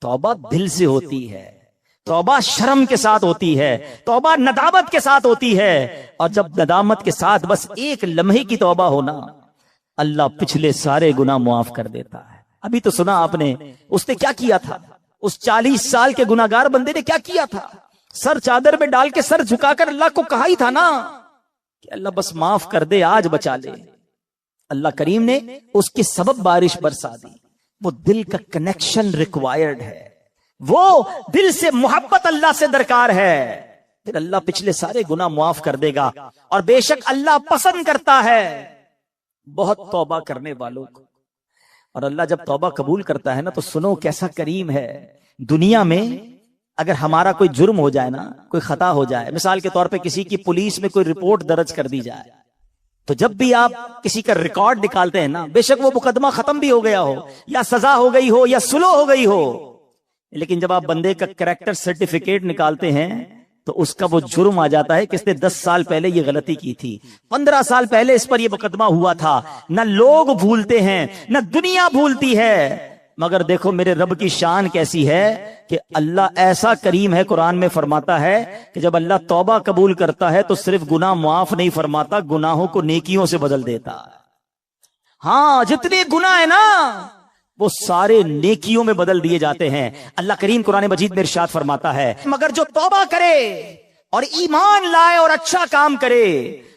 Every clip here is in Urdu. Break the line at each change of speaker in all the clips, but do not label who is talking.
توبہ دل سے ہوتی ہے، توبہ شرم کے ساتھ ہوتی ہے، توبہ ندامت کے ساتھ ہوتی ہے، اور جب ندامت کے ساتھ بس ایک لمحے کی توبہ ہونا، اللہ پچھلے سارے گناہ معاف کر دیتا ہے۔ ابھی تو سنا آپ نے اس نے کیا کیا تھا، اس 40 سال کے گناہگار بندے نے کیا کیا تھا، سر چادر میں ڈال کے سر جھکا کر اللہ کو کہا ہی تھا نا کہ اللہ بس معاف کر دے، آج بچا لے۔ اللہ کریم نے اس کے سبب بارش برسا دی۔ وہ دل کا کنیکشن ریکوائرڈ ہے، وہ دل سے محبت اللہ سے درکار ہے، پھر اللہ پچھلے سارے گناہ معاف کر دے گا۔ اور بے شک اللہ پسند کرتا ہے بہت توبہ کرنے والوں کو۔ اور اللہ جب توبہ قبول کرتا ہے نا تو سنو کیسا کریم ہے۔ دنیا میں اگر ہمارا کوئی جرم ہو جائے نا، کوئی خطا ہو جائے، مثال کے طور پہ کسی کی پولیس میں کوئی رپورٹ درج کر دی جائے، تو جب بھی آپ کسی کا ریکارڈ نکالتے ہیں نا، بے شک وہ مقدمہ ختم بھی ہو گیا ہو، یا سزا ہو گئی ہو، یا سلو ہو گئی ہو، لیکن جب آپ بندے کا کریکٹر سرٹیفکیٹ نکالتے ہیں تو اس کا وہ جرم آ جاتا ہے کہ اس نے 10 سال پہلے یہ غلطی کی تھی، 15 سال پہلے اس پر یہ مقدمہ ہوا تھا۔ نہ لوگ بھولتے ہیں، نہ دنیا بھولتی ہے، مگر دیکھو میرے رب کی شان کیسی ہے کہ اللہ ایسا کریم ہے، قرآن میں فرماتا ہے کہ جب اللہ توبہ قبول کرتا ہے تو صرف گناہ معاف نہیں فرماتا، گناہوں کو نیکیوں سے بدل دیتا ہے۔ ہاں، جتنے گناہ ہیں نا وہ سارے نیکیوں میں بدل دیے جاتے ہیں۔ اللہ کریم قرآن مجید میں ارشاد فرماتا ہے مگر جو توبہ کرے اور ایمان لائے اور اچھا کام کرے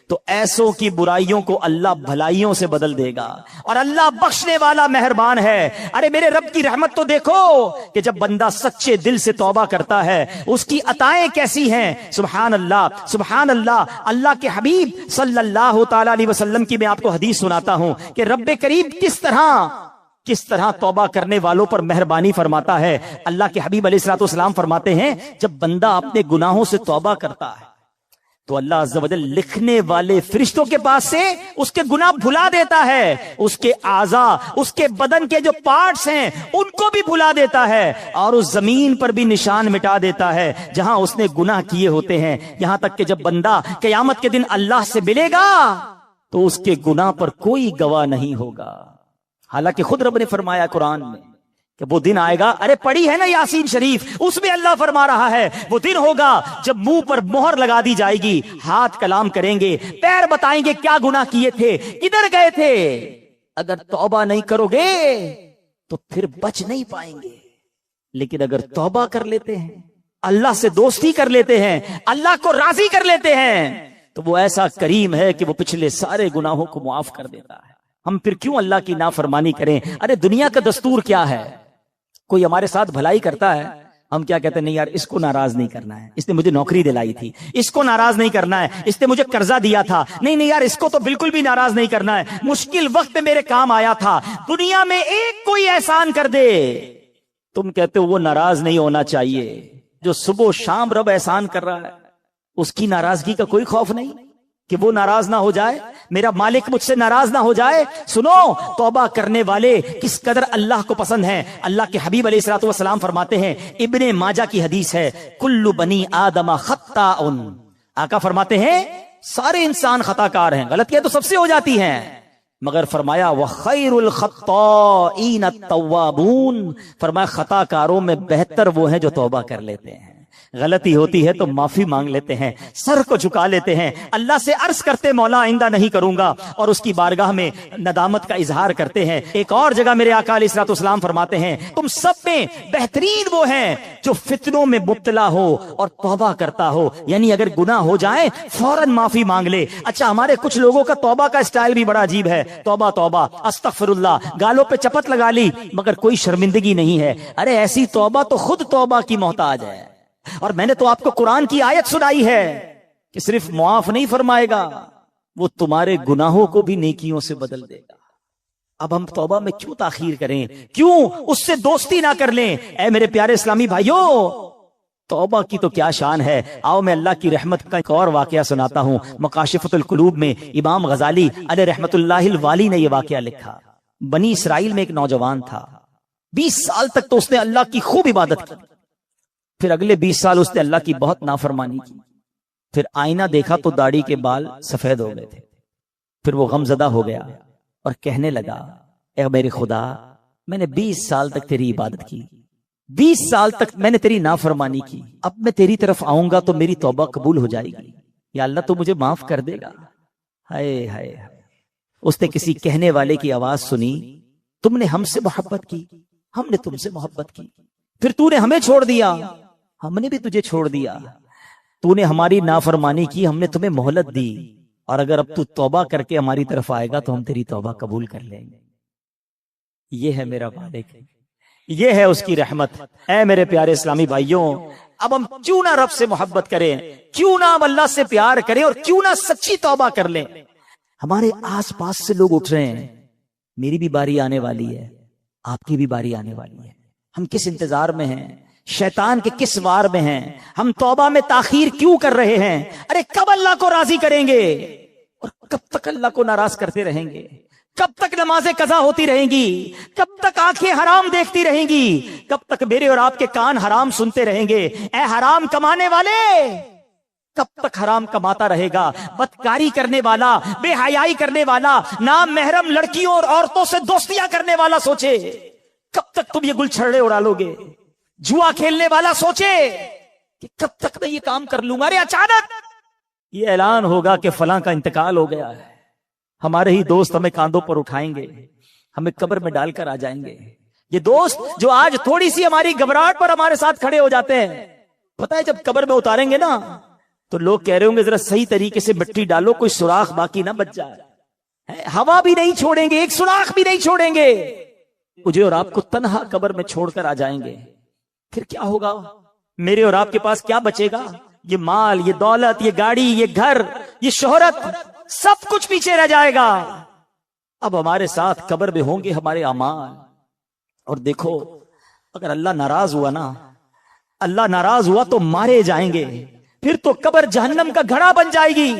تو ایسوں کی برائیوں کو اللہ بھلائیوں سے بدل دے گا، اور اللہ بخشنے والا مہربان ہے۔ ارے میرے رب کی رحمت تو دیکھو کہ جب بندہ سچے دل سے توبہ کرتا ہے اس کی عطائیں کیسی ہیں۔ سبحان اللہ، سبحان اللہ۔ اللہ کے حبیب صلی اللہ تعالی علیہ وسلم کی میں آپ کو حدیث سناتا ہوں کہ رب کریم کس طرح توبہ کرنے والوں پر مہربانی فرماتا ہے۔ اللہ کے حبیب علیہ الصلوۃ والسلام فرماتے ہیں جب بندہ اپنے گناہوں سے توبہ کرتا ہے تو اللہ عز و جل لکھنے والے فرشتوں کے پاس سے اس کے گناہ بھلا دیتا ہے، اس کے اعضاء، اس کے بدن کے جو پارٹس ہیں ان کو بھی بھلا دیتا ہے، اور اس زمین پر بھی نشان مٹا دیتا ہے جہاں اس نے گناہ کیے ہوتے ہیں، یہاں تک کہ جب بندہ قیامت کے دن اللہ سے ملے گا تو اس کے گناہ پر کوئی گواہ نہیں ہوگا۔ حالانکہ خود رب نے فرمایا قرآن میں کہ وہ دن آئے گا، ارے پڑھی ہے نا یاسین شریف، اس میں اللہ فرما رہا ہے وہ دن ہوگا جب منہ پر مہر لگا دی جائے گی، ہاتھ کلام کریں گے، پیر بتائیں گے کیا گناہ کیے تھے، کدھر گئے تھے۔ اگر توبہ نہیں کرو گے تو پھر بچ نہیں پائیں گے، لیکن اگر توبہ کر لیتے ہیں، اللہ سے دوستی کر لیتے ہیں، اللہ کو راضی کر لیتے ہیں، تو وہ ایسا کریم ہے کہ وہ پچھلے سارے گناہوں کو معاف کر دیتا ہے۔ ہم پھر کیوں اللہ کی نافرمانی کریں؟ ارے دنیا کا دستور کیا ہے، کوئی ہمارے ساتھ بھلائی کرتا ہے، ہم کیا کہتے ہیں، نہیں یار اس کو ناراض نہیں کرنا ہے، اس نے مجھے نوکری دلائی تھی، اس کو ناراض نہیں کرنا ہے، اس نے مجھے قرضہ دیا تھا، نہیں یار اس کو تو بالکل بھی ناراض نہیں کرنا ہے، مشکل وقت میں میرے کام آیا تھا۔ دنیا میں ایک کوئی احسان کر دے، تم کہتے ہو وہ ناراض نہیں ہونا چاہیے۔ جو صبح و شام رب احسان کر رہا ہے اس کی ناراضگی کا کوئی خوف نہیں کہ وہ ناراض نہ ہو جائے، میرا مالک مجھ سے ناراض نہ ہو جائے۔ سنو توبہ کرنے والے کس قدر اللہ کو پسند ہیں۔ اللہ کے حبیب علیہ الصلوۃ والسلام فرماتے ہیں، ابن ماجہ کی حدیث ہے، کل بنی آدم خطاء، آقا فرماتے ہیں سارے انسان خطا کار ہیں، غلطیاں تو سب سے ہو جاتی ہیں، مگر فرمایا وَخَيْرُ الْخَطَّائِينَ التَّوَّابُونَ، فرمایا خطا کاروں میں بہتر وہ ہیں جو توبہ کر لیتے ہیں، غلطی ہوتی ہے تو معافی مانگ لیتے ہیں، سر کو جھکا لیتے ہیں، اللہ سے عرض کرتے مولا آئندہ نہیں کروں گا، اور اس کی بارگاہ میں ندامت کا اظہار کرتے ہیں۔ ایک اور جگہ میرے آقا علیہ الصلوۃ والسلام فرماتے ہیں تم سب میں بہترین وہ ہیں جو فتنوں میں مبتلا ہو اور توبہ کرتا ہو، یعنی اگر گناہ ہو جائے فوراً معافی مانگ لے۔ اچھا ہمارے کچھ لوگوں کا توبہ کا اسٹائل بھی بڑا عجیب ہے، توبہ توبہ استغفر اللہ، گالوں پہ چپت لگا لی مگر کوئی شرمندگی نہیں ہے۔ ارے ایسی توبہ تو خود توبہ کی محتاج ہے۔ اور میں نے تو آپ کو قرآن کی آیت سنائی ہے کہ صرف معاف نہیں فرمائے گا، وہ تمہارے گناہوں کو بھی نیکیوں سے بدل دے گا۔ اب ہم توبہ میں کیوں تاخیر کریں، کیوں اس سے دوستی نہ کر لیں؟ اے میرے پیارے اسلامی بھائیوں، توبہ کی تو کیا شان ہے۔ آؤ میں اللہ کی رحمت کا ایک اور واقعہ سناتا ہوں۔ مکاشفۃ القلوب میں امام غزالی علیہ رحمت اللہ الوالی نے یہ واقعہ لکھا۔ بنی اسرائیل میں ایک نوجوان تھا، 20 سال تک تو اس نے اللہ کی خوب عبادت کی، پھر اگلے 20 سال اس نے اللہ کی بہت نافرمانی کی، پھر آئینہ دیکھا تو داڑھی کے بال سفید ہو گئے تھے، پھر وہ غم زدہ ہو گیا اور کہنے لگا اے میرے خدا، میں نے 20 سال تک تیری عبادت کی، 20 سال تک میں نے تیری نافرمانی کی، اب میں تیری طرف آؤں گا تو میری توبہ قبول ہو جائے گی، یا اللہ تو مجھے معاف کر دے گا۔ ہائے ہائے، اس نے کسی کہنے والے کی آواز سنی، تم نے ہم سے محبت کی، ہم نے تم سے محبت کی، پھر تو نے ہمیں چھوڑ دیا، ہم نے بھی تجھے چھوڑ دیا، تو نے ہماری نافرمانی کی، ہم نے تمہیں مہلت دی، اور اگر اب تو توبہ کر کے ہماری طرف آئے گا تو ہم تیری توبہ قبول کر لیں گے۔ یہ ہے میرا مالک، یہ ہے اس کی رحمت۔ اے میرے پیارے اسلامی بھائیوں، اب ہم کیوں نہ رب سے محبت کریں، کیوں نہ ہم اللہ سے پیار کریں، اور کیوں نہ سچی توبہ کر لیں۔ ہمارے آس پاس سے لوگ اٹھ رہے ہیں، میری بھی باری آنے والی ہے، آپ کی بھی باری آنے والی ہے، ہم کس انتظار میں ہیں، شیطان کے کس وار میں ہیں، ہم توبہ میں تاخیر کیوں کر رہے ہیں؟ ارے کب اللہ کو راضی کریں گے، اور کب تک اللہ کو ناراض کرتے رہیں گے؟ کب تک نمازیں قضا ہوتی رہیں گی؟ کب تک آنکھیں حرام دیکھتی رہیں گی؟ کب تک میرے اور آپ کے کان حرام سنتے رہیں گے؟ اے حرام کمانے والے، کب تک حرام کماتا رہے گا؟ بدکاری کرنے والا، بے حیائی کرنے والا، نام محرم لڑکیوں اور عورتوں سے دوستیاں کرنے والا سوچے کب تک تم یہ گل چھڑے اڑا لو گے؟ جوا کھیلنے والا سوچے کہ کب تک میں یہ کام کر لوں گا؟ ارے اچانک یہ اعلان ہوگا کہ فلاں کا انتقال ہو گیا ہے، ہمارے ہی دوست ہمیں کاندھوں پر اٹھائیں گے، ہمیں قبر میں ڈال کر آ جائیں گے۔ یہ دوست جو آج تھوڑی سی ہماری گھبراہٹ پر ہمارے ساتھ کھڑے ہو جاتے ہیں، پتہ ہے جب قبر میں اتاریں گے نا تو لوگ کہہ رہے ہوں گے ذرا صحیح طریقے سے مٹی ڈالو، کوئی سوراخ باقی نہ بچ جائے، ہوا بھی نہیں چھوڑیں گے، ایک سوراخ بھی نہیں چھوڑیں گے، مجھے اور آپ کو تنہا قبر میں چھوڑ کر آ جائیں گے۔ پھر کیا ہوگا؟ میرے اور آپ کے پاس کیا بچے گا؟ یہ مال، یہ دولت، یہ گاڑی، یہ گھر، یہ شہرت، سب کچھ پیچھے رہ جائے گا۔ اب ہمارے ساتھ قبر میں ہوں گے ہمارے اعمال۔ اور دیکھو، اگر اللہ ناراض ہوا نا، اللہ ناراض ہوا تو مارے جائیں گے، پھر تو قبر جہنم کا گھڑا بن جائے گی۔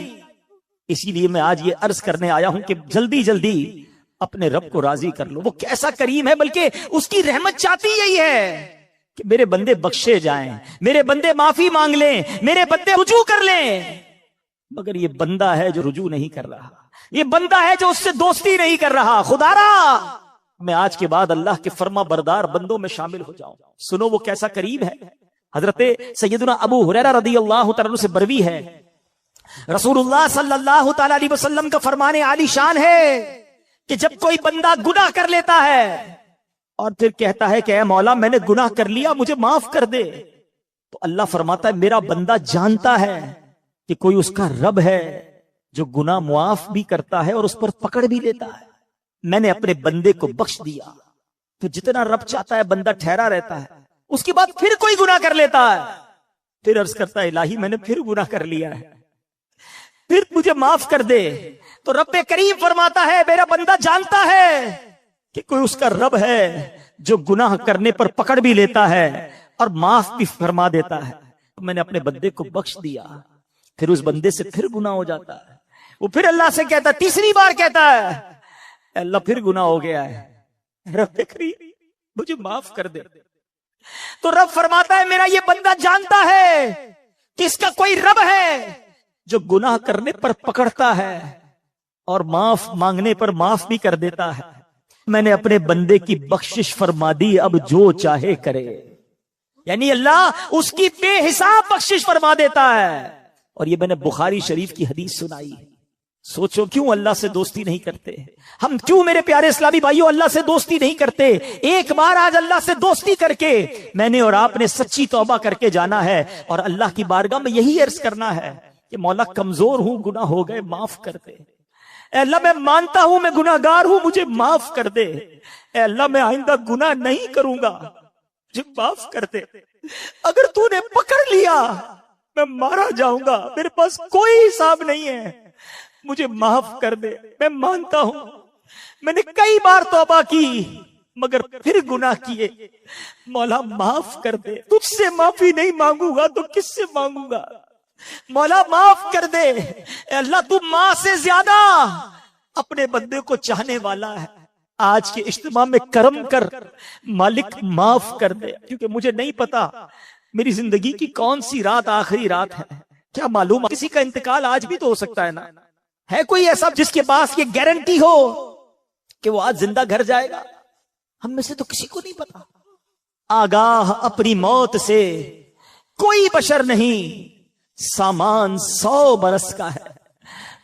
اسی لیے میں آج یہ عرض کرنے آیا ہوں کہ جلدی جلدی اپنے رب کو راضی کر لو۔ وہ کیسا کریم ہے، بلکہ اس کی رحمت چاہتی یہی ہے کہ میرے بندے بخشے جائیں، میرے بندے معافی مانگ لیں، میرے بندے رجوع کر لیں۔ مگر یہ بندہ ہے جو رجوع نہیں کر رہا، یہ بندہ ہے جو اس سے دوستی نہیں کر رہا۔ خدا را میں آج کے بعد اللہ کے فرما بردار بندوں میں شامل ہو جاؤں۔ سنو وہ کیسا قریب ہے۔ حضرت سیدنا ابو ہریرہ رضی اللہ تعالیٰ عنہ سے بروی ہے، رسول اللہ صلی اللہ تعالیٰ علیہ وسلم کا فرمان عالی شان ہے کہ جب کوئی بندہ گناہ کر لیتا ہے اور پھر کہتا ہے کہ اے مولا میں نے گناہ کر لیا، مجھے معاف کر دے، تو اللہ فرماتا ہے میرا بندہ جانتا ہے کہ کوئی اس کا رب ہے جو گناہ معاف بھی کرتا ہے اور اس پر پکڑ بھی لیتا ہے۔ میں نے اپنے بندے کو بخش دیا۔ تو جتنا رب چاہتا ہے بندہ ٹھہرا رہتا ہے، اس کے بعد پھر کوئی گناہ کر لیتا ہے، پھر عرض کرتا ہے الہی میں نے پھر گناہ کر لیا ہے، پھر مجھے معاف کر دے۔ تو رب کریم فرماتا ہے میرا بندہ جانتا ہے کہ کوئی اس کا رب ہے جو گناہ کرنے پر پکڑ بھی لیتا ہے اور معاف بھی فرما دیتا ہے۔ میں نے اپنے بندے کو بخش دیا، پھر اس بندے سے پھر گناہ ہو جاتا ہے، وہ پھر اللہ سے کہتا ہے، تیسری بار کہتا ہے اللہ پھر گناہ ہو گیا ہے، رب کریم مجھے معاف کر دے۔ تو رب فرماتا ہے میرا یہ بندہ جانتا ہے کہ اس کا کوئی رب ہے جو گناہ کرنے پر پکڑتا ہے اور معاف مانگنے پر معاف بھی کر دیتا ہے۔ میں نے اپنے بندے کی بخشش فرما دی، اب جو چاہے کرے۔ یعنی اللہ اس کی بے حساب بخشش فرما دیتا ہے۔ اور یہ میں نے بخاری شریف کی حدیث سنائی ہے۔ سوچو کیوں اللہ سے دوستی نہیں کرتے ہم؟ کیوں میرے پیارے اسلامی بھائیوں اللہ سے دوستی نہیں کرتے؟ ایک بار آج اللہ سے دوستی کر کے میں نے اور آپ نے سچی توبہ کر کے جانا ہے اور اللہ کی بارگاہ میں یہی عرض کرنا ہے کہ مولا کمزور ہوں، گناہ ہو گئے، معاف کر دے۔ اے اللہ میں مانتا ہوں میں گناہگار ہوں، مجھے معاف کر دے۔ اے اللہ میں آئندہ گناہ نہیں کروں گا، مجھے معاف کر دے۔ اگر تو نے پکڑ لیا میں مارا جاؤں گا، میرے پاس کوئی حساب نہیں ہے، مجھے معاف کر دے۔ میں مانتا ہوں میں نے کئی بار توبہ کی مگر پھر گناہ کیے، مولا معاف کر دے۔ تجھ سے معافی نہیں مانگوں گا تو کس سے مانگوں گا؟ مولا معاف کر دے۔ اے اللہ تو ماں سے زیادہ اپنے بندے کو چاہنے والا ہے۔ آج کے اجتماع میں کرم کر مالک، معاف کر دے، کیونکہ مجھے نہیں پتا میری زندگی کی کون سی رات آخری رات ہے، کیا معلوم کسی کا انتقال آج بھی تو ہو سکتا ہے نا۔ ہے کوئی ایسا جس کے پاس یہ گارنٹی ہو کہ وہ آج زندہ گھر جائے گا؟ ہم میں سے تو کسی کو نہیں پتا۔ آگاہ اپنی موت سے کوئی بشر نہیں، سامان 100 برس کا ہے،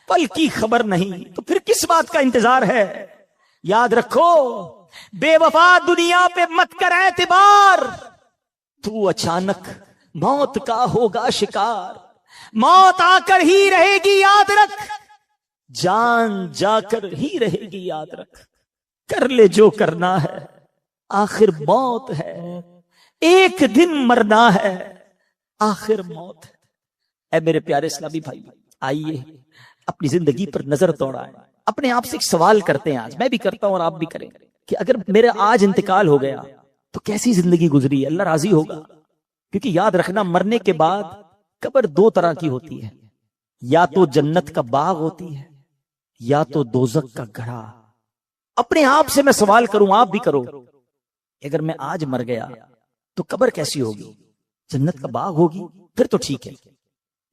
پل کی خبر نہیں، تو پھر کس بات کا انتظار ہے؟ یاد رکھو بے وفا دنیا پہ مت کر اعتبار، تو اچانک موت کا ہوگا شکار، موت آ کر ہی رہے گی یاد رکھ، جان جا کر ہی رہے گی یاد رکھ، کر لے جو کرنا ہے آخر موت ہے، ایک دن مرنا ہے آخر موت ہے۔ اے میرے پیارے اسلامی بھائی، آئیے اپنی زندگی پر نظر دوڑائیں، اپنے آپ سے ایک سوال کرتے ہیں، آج میں بھی کرتا ہوں اور آپ بھی کریں کہ اگر میرا آج انتقال ہو گیا تو کیسی زندگی گزری؟ اللہ راضی ہوگا؟ کیونکہ یاد رکھنا مرنے کے بعد قبر 2 طرح کی ہوتی ہے، یا تو جنت کا باغ ہوتی ہے یا تو دوزخ کا گڑھا۔ اپنے آپ سے میں سوال کروں، آپ بھی کرو، اگر میں آج مر گیا تو قبر کیسی ہوگی؟ جنت کا باغ ہوگی؟ پھر تو ٹھیک ہے،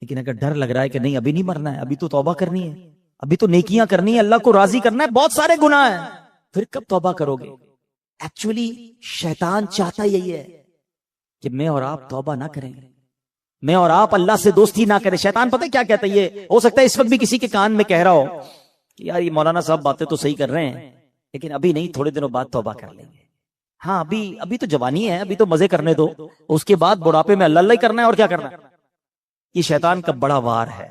لیکن اگر ڈر لگ رہا ہے کہ نہیں ابھی نہیں مرنا ہے، ابھی تو توبہ کرنی ہے، ابھی تو نیکیاں کرنی ہے، اللہ کو راضی کرنا ہے، بہت سارے گناہ ہیں، پھر کب توبہ کرو گے؟ ایکچولی شیطان چاہتا یہی ہے کہ میں اور آپ توبہ نہ کریں، میں اور آپ اللہ سے دوستی نہ کریں۔ شیطان پتہ کیا کہتا ہے؟ یہ ہو سکتا ہے اس وقت بھی کسی کے کان میں کہہ رہا ہو کہ یار یہ مولانا صاحب باتیں تو صحیح کر رہے ہیں، لیکن ابھی نہیں، تھوڑے دنوں بعد توبہ کر لیں گے۔ ہاں ابھی تو جوانی ہے، ابھی تو مزے کرنے دو، اس کے بعد بڑھاپے میں اللہ اللہ کرنا ہے، اور کیا کرنا ہے؟ یہ شیطان کا بڑا وار ہے،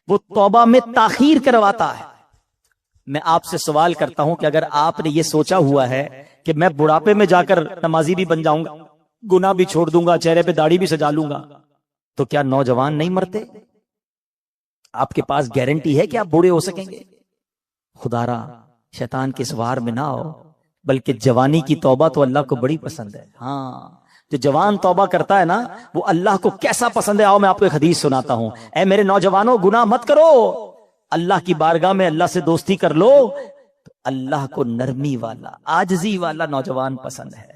وہ توبہ میں تاخیر کرواتا ہے۔ میں آپ سے سوال کرتا ہوں کہ اگر آپ نے یہ سوچا ہوا ہے کہ میں بڑھاپے میں جا کر نمازی بھی بن جاؤں گا، گناہ بھی چھوڑ دوں گا، چہرے پہ داڑھی بھی سجا لوں گا، تو کیا نوجوان نہیں مرتے؟ آپ کے پاس گارنٹی ہے کہ آپ بوڑھے ہو سکیں گے؟ خدا را شیطان کے سوار میں نہ ہو، بلکہ جوانی کی توبہ تو اللہ کو بڑی پسند ہے۔ ہاں، جو جوان توبہ کرتا ہے نا، وہ اللہ کو کیسا پسند ہے۔ آؤ میں آپ کو ایک حدیث سناتا ہوں۔ اے میرے نوجوانوں، گناہ مت کرو، اللہ کی بارگاہ میں اللہ سے دوستی کر لو، تو اللہ کو نرمی والا، عاجزی والا نوجوان پسند ہے۔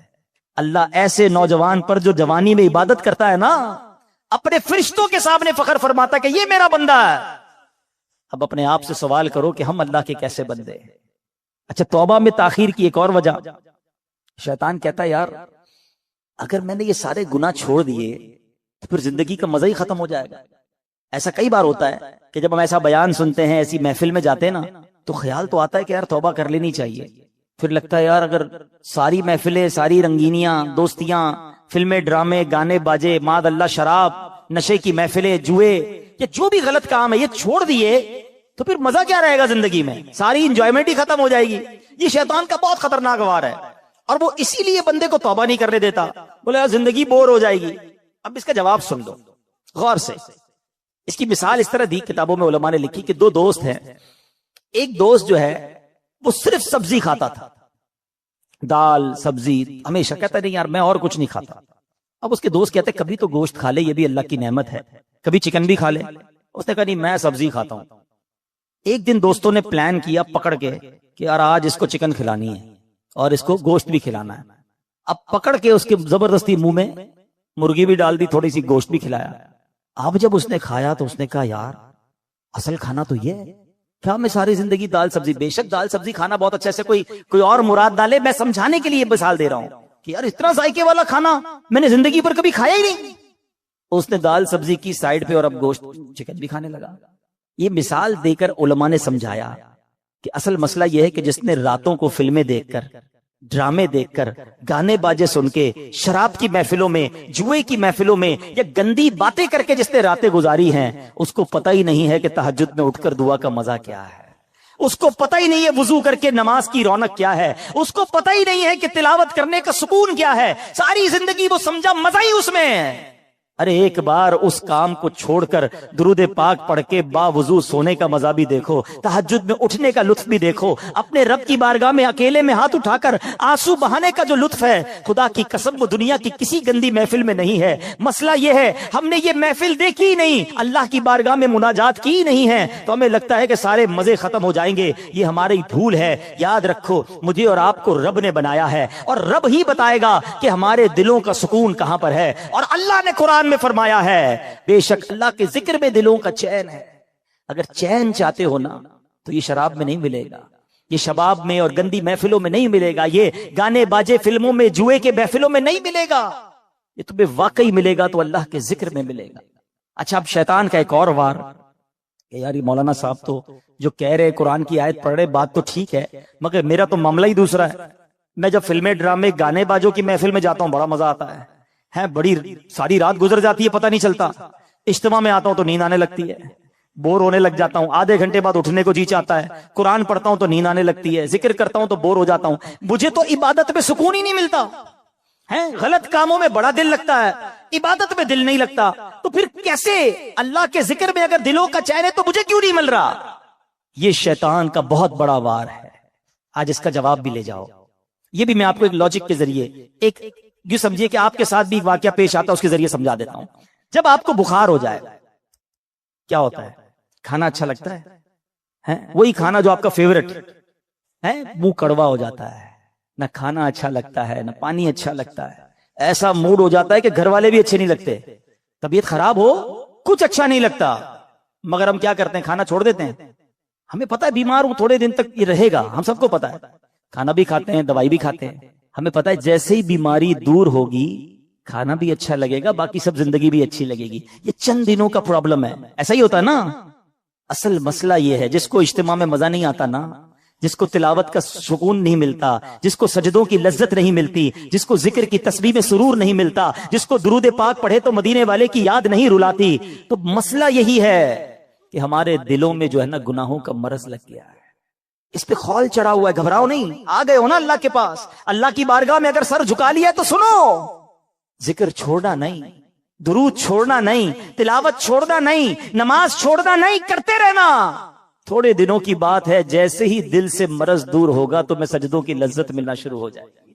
اللہ ایسے نوجوان پر جو جوانی میں عبادت کرتا ہے نا، اپنے فرشتوں کے سامنے فخر فرماتا کہ یہ میرا بندہ ہے۔ اب اپنے آپ سے سوال کرو کہ ہم اللہ کے کیسے بندے ہیں؟ اچھا، توبہ میں تاخیر کی ایک اور وجہ، شیطان کہتا ہے یار اگر میں نے یہ سارے گناہ چھوڑ دیے تو پھر زندگی کا مزہ ہی ختم ہو جائے گا۔ ایسا کئی بار ہوتا ہے کہ جب ہم ایسا بیان سنتے ہیں، ایسی محفل میں جاتے ہیں نا، تو خیال تو آتا ہے کہ یار توبہ کر لینی چاہیے، پھر لگتا ہے یار اگر ساری محفلیں، ساری رنگینیاں، دوستیاں، فلمیں، ڈرامے، گانے باجے، معاذ اللہ شراب، نشے کی محفلیں، جوئے، یا جو بھی غلط کام ہے یہ چھوڑ دیے تو پھر مزہ کیا رہے گا زندگی میں؟ ساری انجوائمنٹ ہی ختم ہو جائے گی۔ یہ شیطان کا بہت خطرناک وار ہے، اور وہ اسی لیے بندے کو توبہ نہیں کرنے دیتا، بولے یار زندگی بور ہو جائے گی۔ اب اس کا جواب سن لو غور سے۔ اس کی مثال اس طرح دی، کتابوں میں علماء نے لکھی کہ 2 دوست ہیں، ایک دوست جو ہے وہ صرف سبزی کھاتا تھا، دال سبزی ہمیشہ، کہتا نہیں یار میں اور کچھ نہیں کھاتا۔ اب اس کے دوست کہتے کبھی تو گوشت کھا لے، یہ بھی اللہ کی نعمت ہے، کبھی چکن بھی کھا لے۔ اس نے کہا نہیں میں سبزی کھاتا ہوں۔ ایک دن دوستوں نے پلان کیا پکڑ کے کہ یار آج اس کو چکن کھلانی ہے اور اس کو گوشت بھی کھلانا ہے۔ اب پکڑ کے اس کے زبردستی منہ میں مرغی بھی ڈال دی، تھوڑی سی گوشت بھی کھلایا۔ اب جب اس نے کھایا تو اس نے کہا یار اصل کھانا تو یہ ہے، کیا میں ساری زندگی دال سبزی؟ بے شک دال سبزی کھانا بہت اچھا، سے کوئی اور مراد ڈالے، میں سمجھانے کے لیے مثال دے رہا ہوں کہ یار اتنا ذائقے والا کھانا میں نے زندگی پر کبھی کھایا ہی نہیں۔ اس نے دال سبزی کی سائیڈ پہ اور اب گوشت چکن بھی کھانے لگا۔ یہ مثال دے کر علماء نے سمجھایا کہ اصل مسئلہ یہ ہے کہ جس نے راتوں کو فلمیں دیکھ کر، ڈرامے دیکھ کر، گانے باجے سن کے، شراب کی محفلوں میں، جوئے کی محفلوں میں، یا گندی باتیں کر کے جس نے راتیں گزاری ہیں، اس کو پتہ ہی نہیں ہے کہ تہجد میں اٹھ کر دعا کا مزہ کیا ہے، اس کو پتہ ہی نہیں ہے وضو کر کے نماز کی رونق کیا ہے، اس کو پتہ ہی نہیں ہے کہ تلاوت کرنے کا سکون کیا ہے۔ ساری زندگی وہ سمجھا مزہ ہی اس میں ہے۔ ارے ایک بار اس کام کو چھوڑ کر درود پاک پڑھ کے باوضو سونے کا مزہ بھی دیکھو، تہجد میں اٹھنے کا لطف بھی دیکھو، اپنے رب کی بارگاہ میں اکیلے میں ہاتھ اٹھا کر آنسو بہانے کا جو لطف ہے، خدا کی قسم وہ دنیا کی کسی گندی محفل میں نہیں ہے۔ مسئلہ یہ ہے ہم نے یہ محفل دیکھی ہی نہیں، اللہ کی بارگاہ میں مناجات کی نہیں ہے، تو ہمیں لگتا ہے کہ سارے مزے ختم ہو جائیں گے۔ یہ ہماری بھول ہے۔ یاد رکھو مجھے اور آپ کو رب نے بنایا ہے، اور رب ہی بتائے گا کہ ہمارے دلوں کا سکون کہاں پر ہے، اور اللہ نے قرآن میں فرمایا ہے بے شک اللہ کے ذکر میں دلوں کا چین ہے۔ اگر چین چاہتے ہو نا تو یہ شراب میں نہیں ملے گا، یہ شباب میں اور گندی محفلوں میں نہیں ملے گا، یہ گانے باجے فلموں میں جوئے کے محفلوں میں نہیں ملے گا، یہ تمہیں واقعی ملے گا تو اللہ کے ذکر میں ملے گا۔ اچھا، اب شیطان کا ایک اور وار کہ یار یہ مولانا صاحب تو جو کہہ رہے قرآن کی آیت پڑھ رہے، بات تو ٹھیک ہے، مگر میرا تو معاملہ ہی دوسرا ہے۔ میں جب فلمیں ڈرامے گانے باجوں کی محفل میں جاتا ہوں بڑا مزہ آتا ہے، بڑی ساری رات گزر جاتی ہے پتہ نہیں چلتا۔ اجتماع میں آتا ہوں تو نیند آنے لگتی ہے، بور ہونے لگ جاتا ہوں، آدھے گھنٹے بعد اٹھنے کو جی چاہتا ہے، قرآن پڑھتا ہوں تو نیند آنے لگتی ہے، ذکر کرتا ہوں تو بور ہو جاتا ہوں، مجھے تو عبادت میں سکون ہی نہیں ملتا ہے۔ غلط کاموں میں بڑا دل لگتا ہے، عبادت میں دل نہیں لگتا، تو پھر کیسے اللہ کے ذکر میں اگر دلوں کا چین ہے تو مجھے کیوں نہیں مل رہا؟ یہ شیطان کا بہت بڑا وار ہے۔ آج اس کا جواب بھی لے جاؤ۔ یہ بھی میں آپ کو ایک لاجک کے ذریعے، ایک یہ سمجھیے کہ آپ کے ساتھ بھی ایک واقعہ پیش آتا ہے، اس کے ذریعے سمجھا دیتا ہوں۔ جب آپ کو بخار ہو جائے کیا ہوتا ہے؟ کھانا اچھا لگتا ہے، وہی کھانا جو آپ کا فیورٹ ہے، منہ کڑوا ہو جاتا ہے، نہ کھانا اچھا لگتا ہے نہ پانی اچھا لگتا ہے، ایسا موڈ ہو جاتا ہے کہ گھر والے بھی اچھے نہیں لگتے، طبیعت خراب ہو کچھ اچھا نہیں لگتا، مگر ہم کیا کرتے ہیں؟ کھانا چھوڑ دیتے ہیں۔ ہمیں پتا ہے بیمار ہوں تھوڑے دن تک یہ رہے گا، ہم سب کو پتا ہے، کھانا بھی کھاتے ہیں دوائی بھی کھاتے ہیں، ہمیں پتا ہے جیسے ہی بیماری دور ہوگی کھانا بھی اچھا لگے گا، باقی سب زندگی بھی اچھی لگے گی۔ یہ چند دنوں کا پرابلم ہے، ایسا ہی ہوتا ہے نا۔ اصل مسئلہ یہ ہے، جس کو اجتماع میں مزہ نہیں آتا نا، جس کو تلاوت کا سکون نہیں ملتا، جس کو سجدوں کی لذت نہیں ملتی، جس کو ذکر کی تسبیح میں سرور نہیں ملتا، جس کو درود پاک پڑھے تو مدینے والے کی یاد نہیں رلاتی، تو مسئلہ یہی ہے کہ ہمارے دلوں میں جو ہے نا گناہوں کا مرض لگ گیا ہے، اس پہ خول چڑھا ہوا ہے۔ گھبراؤ نہیں، آ گئے ہو نا اللہ کے پاس، اللہ کی بارگاہ میں اگر سر جھکا لیا تو سنو، ذکر چھوڑنا نہیں، درود چھوڑنا نہیں، تلاوت چھوڑنا نہیں، نماز چھوڑنا نہیں، کرتے رہنا۔ تھوڑے دنوں کی بات ہے، جیسے ہی دل سے مرض دور ہوگا تو میں سجدوں کی لذت ملنا شروع ہو جائے گی،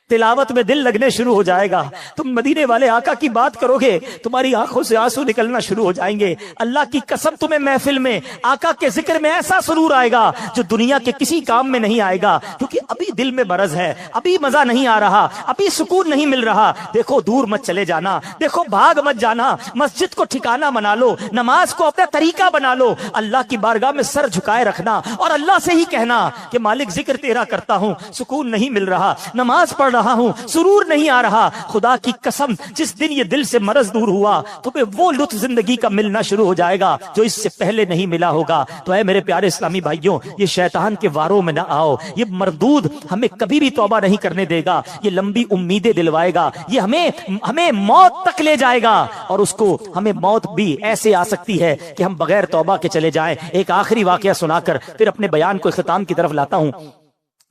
تلاوت میں دل لگنے شروع ہو جائے گا، تم مدینے والے آقا کی بات کرو گے، تمہاری آنکھوں سے آنسو نکلنا شروع ہو جائیں گے۔ اللہ کی قسم تمہیں محفل میں آقا کے ذکر میں ایسا سرور آئے گا جو دنیا کے کسی کام میں نہیں آئے گا، کیونکہ ابھی دل میں مرض ہے، ابھی مزہ نہیں آ رہا، ابھی سکون نہیں مل رہا۔ دیکھو دور مت چلے جانا، دیکھو بھاگ مت جانا، مسجد کو ٹھکانہ بنا لو، نماز کو اپنا طریقہ بنا لو، اللہ کی بارگاہ میں سر جھکائے رکھنا اور اللہ سے ہی کہنا کہ مالک ذکر تیرا کرتا ہوں، سکون نہیں مل رہا، نماز پڑھ رہا ہوں، سرور نہیں آ رہا، خدا کی قسم جس دن یہ دل سے مرض دور ہوا تمہیں وہ لطف زندگی کا ملنا شروع ہو جائے گا جو اس سے پہلے نہیں ملا ہوگا۔ تو اے میرے پیارے اسلامی بھائیوں، یہ شیطان کے واروں میں نہ آؤ، یہ مردود ہمیں کبھی بھی توبہ نہیں کرنے دے گا، یہ لمبی امیدیں دلوائے گا، یہ ہمیں موت تک لے جائے گا، اور اس کو ہمیں موت بھی ایسے آ سکتی ہے کہ ہم بغیر توبہ کے چلے جائیں۔ ایک آخری واقعہ سنا کر پھر اپنے بیان کو اختتام کی طرف لاتا ہوں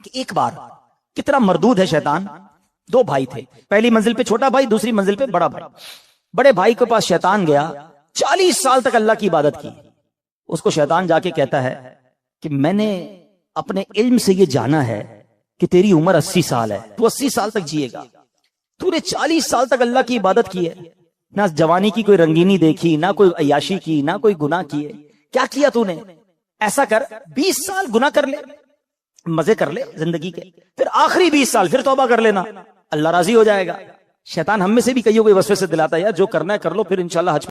کہ ایک بار کتنا مردود ہے شیطان۔ دو بھائی تھے، پہلی منزل پہ چھوٹا بھائی، دوسری منزل پہ بڑا بھائی۔ بڑے بھائی کے پاس شیطان گیا، 40 سال تک اللہ کی عبادت کی۔ اس کو شیطان جا کے کہتا ہے کہ میں نے اپنے علم سے یہ جانا ہے کہ تیری عمر 80 سال ہے، تو 80 سال تک جیے گا، تو نے 40 سال تک اللہ کی عبادت کی ہے، نہ جوانی کی کوئی رنگینی دیکھی، نہ کوئی عیاشی کی، نہ کوئی گناہ کیے، کیا کیا تو نے؟ ایسا کر 20 سال گناہ کر لے، مزے کر لے زندگی کے، پھر آخری 20 سال پھر توبہ کر لینا، اللہ راضی ہو جائے گا۔ شیطان ہم میں سے بھی کئیوں کو وسوسے سے دلاتا ہے، یار جو کرنا ہے کر لو، پھر انشاءاللہ حج